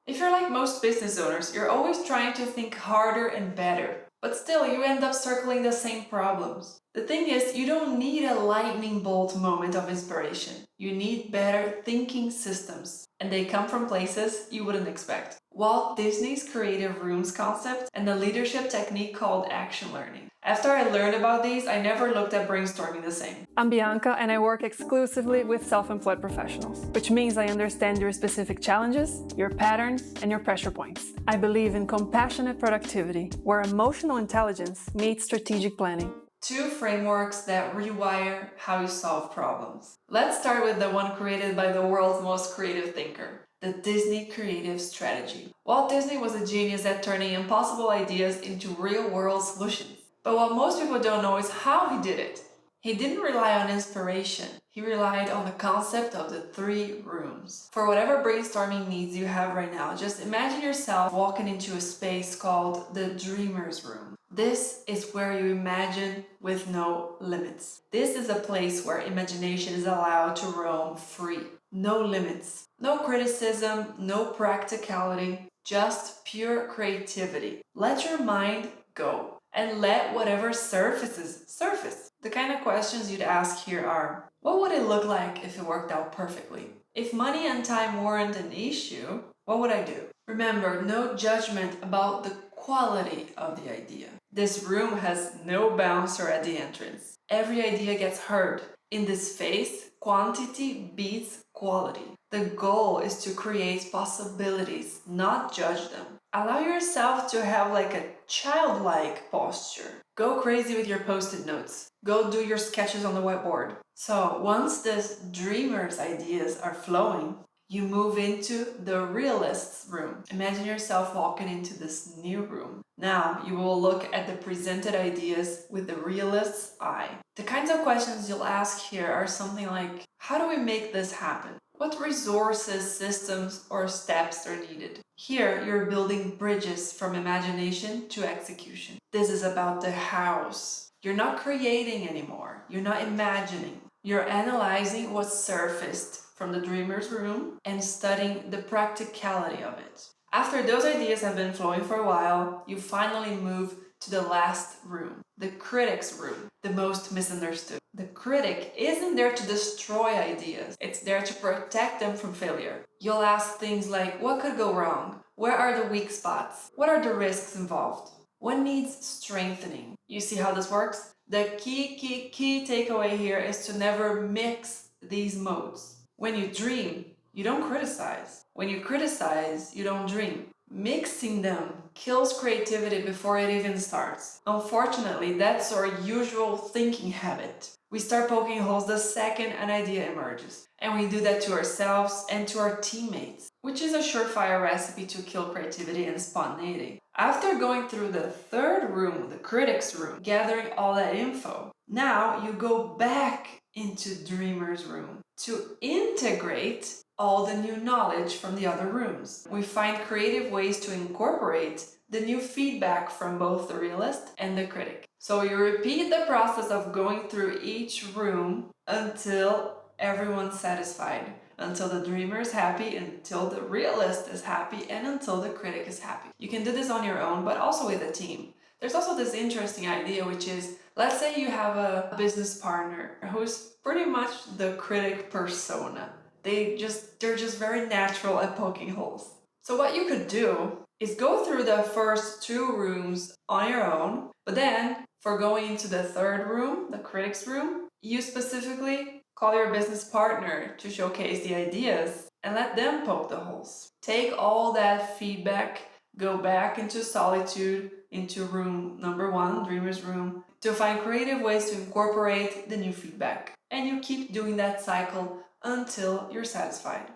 If you're like most business owners, you're always trying to think harder and better, but still you end up circling the same problems. The thing is, you don't need a lightning bolt moment of inspiration. You need better thinking systems, and they come from places you wouldn't expect. Walt Disney's creative rooms concept and the leadership technique called action learning. After I learned about these, I never looked at brainstorming the same. I'm Bianca and I work exclusively with self-employed professionals, which means I understand your specific challenges, your patterns, and your pressure points. I believe in compassionate productivity, where emotional intelligence meets strategic planning. Two frameworks that rewire how you solve problems. Let's start with the one created by the world's most creative thinker, the Disney creative strategy. Walt Disney was a genius at turning impossible ideas into real-world solutions. But what most people don't know is how he did it. He didn't rely on inspiration. He relied on the concept of the 3 rooms. For whatever brainstorming needs you have right now, just imagine yourself walking into a space called the dreamer's room. This is where you imagine with no limits. This is a place where imagination is allowed to roam free. No limits, no criticism, no practicality, just pure creativity. Let your mind go and let whatever surfaces surface. The kind of questions you'd ask here are, what would it look like if it worked out perfectly? If money and time weren't an issue, what would I do? Remember, no judgment about the quality of the idea. This room has no bouncer at the entrance. Every idea gets heard. In this phase, quantity beats quality. The goal is to create possibilities, not judge them. Allow yourself to have like a childlike posture. Go crazy with your post-it notes. Go do your sketches on the whiteboard. So once this dreamer's ideas are flowing, you move into the realist's room. Imagine yourself walking into this new room. Now you will look at the presented ideas with the realist's eye. The kinds of questions you'll ask here are something like, how do we make this happen? What resources, systems, or steps are needed? Here, you're building bridges from imagination to execution. This is about the house. You're not creating anymore. You're not imagining. You're analyzing what surfaced from the dreamer's room and studying the practicality of it. After those ideas have been flowing for a while, you finally move to the last room, the critic's room, the most misunderstood. The critic isn't there to destroy ideas, it's there to protect them from failure. You'll ask things like, what could go wrong? Where are the weak spots? What are the risks involved? What needs strengthening? You see how this works? The key takeaway here is to never mix these modes. When you dream, you don't criticize. When you criticize, you don't dream. Mixing them kills creativity before it even starts. Unfortunately, that's our usual thinking habit. We start poking holes the second an idea emerges. And we do that to ourselves and to our teammates, which is a surefire recipe to kill creativity and spontaneity. After going through the 3rd room, the critic's room, gathering all that info, now you go back into dreamer's room to integrate all the new knowledge from the other rooms. We find creative ways to incorporate the new feedback from both the realist and the critic. So you repeat the process of going through each room until everyone's satisfied, until the dreamer is happy, until the realist is happy, and until the critic is happy. You can do this on your own, but also with a team. There's also this interesting idea, which is, let's say you have a business partner who's pretty much the critic persona. They're just very natural at poking holes. So what you could do is go through the first 2 rooms on your own, but then for going into the 3rd room, the critic's room, you specifically call your business partner to showcase the ideas and let them poke the holes. Take all that feedback, go back into solitude, into room number 1, dreamer's room, to find creative ways to incorporate the new feedback. And you keep doing that cycle until you're satisfied.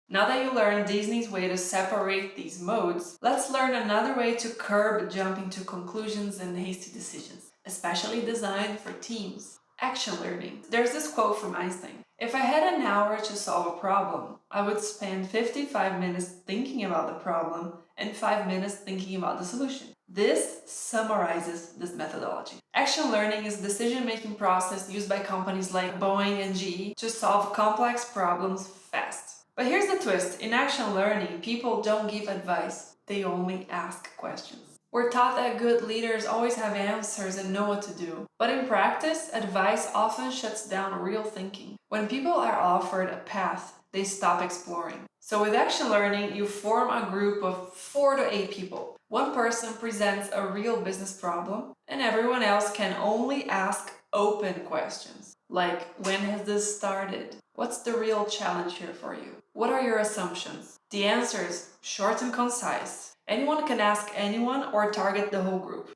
Now that you learned Disney's way to separate these modes, let's learn another way to curb jumping to conclusions and hasty decisions, especially designed for teams. Action learning. There's this quote from Einstein. If I had an hour to solve a problem, I would spend 55 minutes thinking about the problem and 5 minutes thinking about the solution. This summarizes this methodology. Action learning is a decision-making process used by companies like Boeing and GE to solve complex problems fast. But here's the twist. In action learning, people don't give advice. They only ask questions. We're taught that good leaders always have answers and know what to do. But in practice, advice often shuts down real thinking. When people are offered a path, they stop exploring. So with action learning, you form a group of 4 to 8 people. One person presents a real business problem, and everyone else can only ask open questions. Like, when has this started? What's the real challenge here for you? What are your assumptions? The answers, short and concise. Anyone can ask anyone or target the whole group.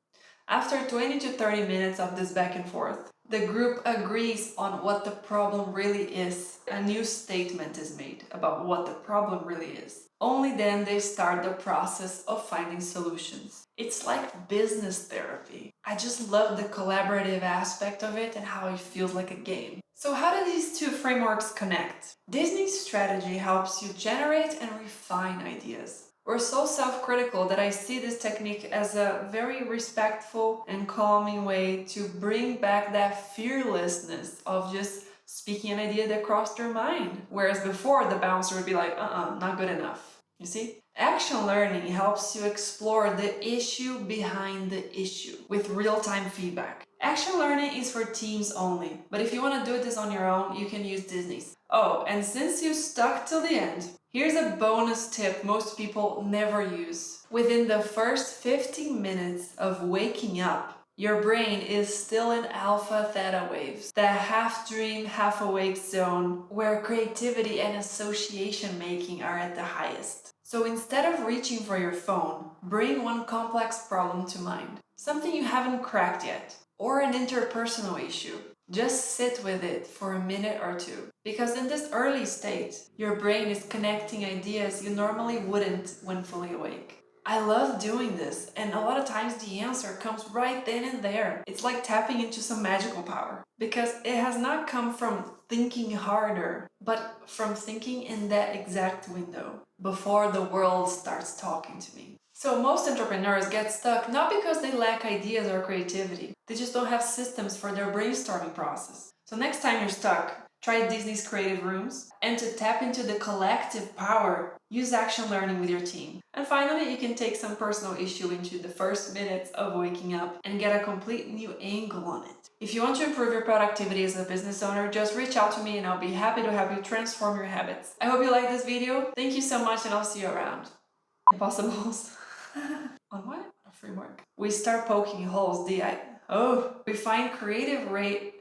After 20 to 30 minutes of this back and forth, the group agrees on what the problem really is. A new statement is made about what the problem really is. Only then they start the process of finding solutions. It's like business therapy. I just love the collaborative aspect of it and how it feels like a game. So how do these two frameworks connect? Disney's strategy helps you generate and refine ideas. We're so self-critical that I see this technique as a very respectful and calming way to bring back that fearlessness of just speaking an idea that crossed your mind. Whereas before, the bouncer would be like, not good enough. You see? Action learning helps you explore the issue behind the issue with real-time feedback. Action learning is for teams only, but if you want to do this on your own, you can use Disney's. Oh, and since you stuck till the end, here's a bonus tip most people never use. Within the first 15 minutes of waking up, your brain is still in alpha theta waves, that half dream, half awake zone where creativity and association making are at the highest. So instead of reaching for your phone, bring one complex problem to mind, something you haven't cracked yet, or an interpersonal issue. Just sit with it for a minute or two, because in this early state, your brain is connecting ideas you normally wouldn't when fully awake. I love doing this, and a lot of times the answer comes right then and there. It's like tapping into some magical power, because it has not come from thinking harder, but from thinking in that exact window, before the world starts talking to me. So most entrepreneurs get stuck not because they lack ideas or creativity, they just don't have systems for their brainstorming process. So next time you're stuck, try Disney's creative rooms, and to tap into the collective power, use action learning with your team. And finally, you can take some personal issue into the first minutes of waking up and get a complete new angle on it. If you want to improve your productivity as a business owner, just reach out to me and I'll be happy to help you transform your habits. I hope you like this video. Thank you so much and I'll see you around. Impossibles. On what? A framework. We start poking holes. We find creative rays.